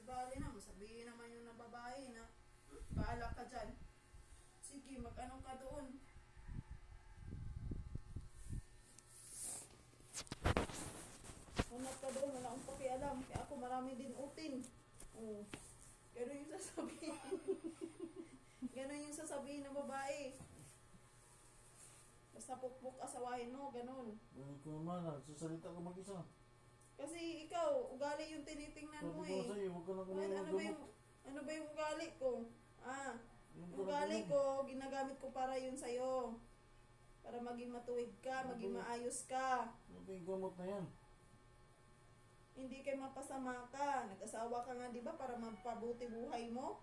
bali na mo, sabihin naman yung na babae na bahala ka dyan. Sige, mag-ano ka doon. Unat ka doon, wala akong pakialam. Kaya ako marami din utin. Oh. Ganun yung sasabihin. Ganun yung sasabihin ng babae. Basta pukpuk asawahin mo, ganun. Ganun ko naman, sasalita ka mag-isa. Kasi ikaw, ugali yung tinitingnan mo Sabi ko eh. sa'yo, huwag ka na Bakit, ano ba yung ugali ko? Yung ugali ko, ginagamit ko para yun sa'yo. Para maging matuwid ka, maging maayos ka. Ano ba yung gamot na yan? Hindi kayo mapasama ka. Nag-asawa ka nga, di ba? Para mapabuti buhay mo.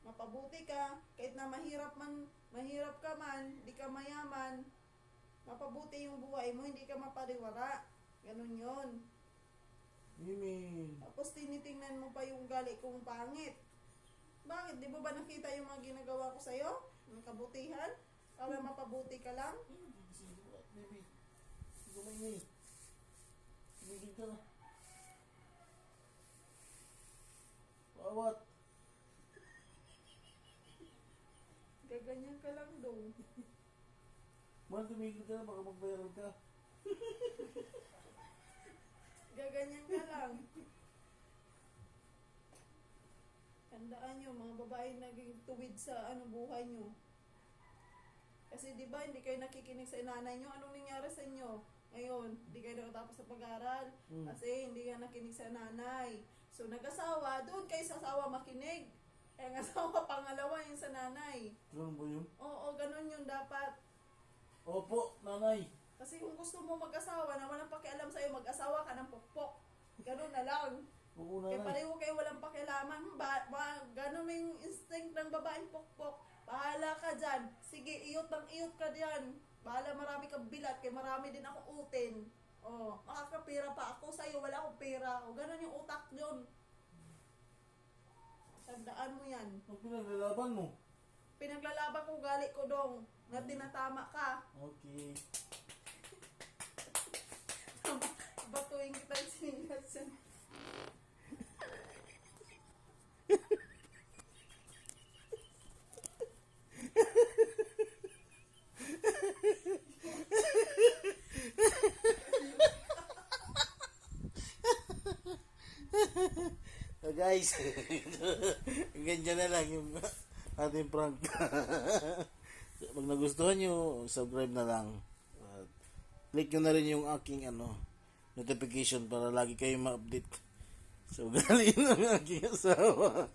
Mapabuti ka. Kahit na mahirap ka man, di ka mayaman. Mapabuti yung buhay mo, hindi ka mapariwara. Ganun yun. Mimi. Tapos tinitingnan mo pa yung gali kong pangit. Bakit? Di ba nakita yung mga ginagawa ko sa'yo? Ang kabutihan? Para mapabuti ka lang? Baby. Hindi ko maingay. Tumigil ka na. Bawat. Gaganyan ka lang dong. Man, tumigil ka na, baka magbayaran ka. Gaganyan ka lang. Tandaan nyo, mga babae naging tuwid sa buhay nyo. Kasi di ba hindi kayo nakikinig sa nanay nyo? Anong nangyari sa inyo? Ngayon, hindi kayo nakatapos sa pag-aaral. Kasi hindi ka nakinig sa nanay. So, nag-asawa, doon kayo sa asawa makinig. Eh, ang asawa pangalawa yung sa nanay. Ganun ba yun? Oo, ganun yun dapat. Opo, nanay. Kasi kung gusto mo mag-asawa na walang pakialam sa'yo, mag-asawa ka ng pokpok. Ganun na lang. Oo, Kaya nanay. pareho kayo walang pakialaman. Ganun yung instinct ng babaeng pokpok. Bahala ka dyan. Sige, iyot ng iyot ka dyan. Bahala, marami kang bilat. Kaya marami din ako utin. Oh, makakapira pa ako sa'yo. Wala akong pera. O, ganun yung utak yun. Tandaan mo yan. Ang pinaglalaban mo. Pinaglalaban ko gali ko dong. Na tinatama ka. Okay. Batuin kita yung sinigasan. So guys, ganyan na lang yung ating prank. Pag nagustuhan nyo, subscribe na lang. At click nyo na rin yung aking notification para lagi kayo ma-update. So galing ng aking asawa.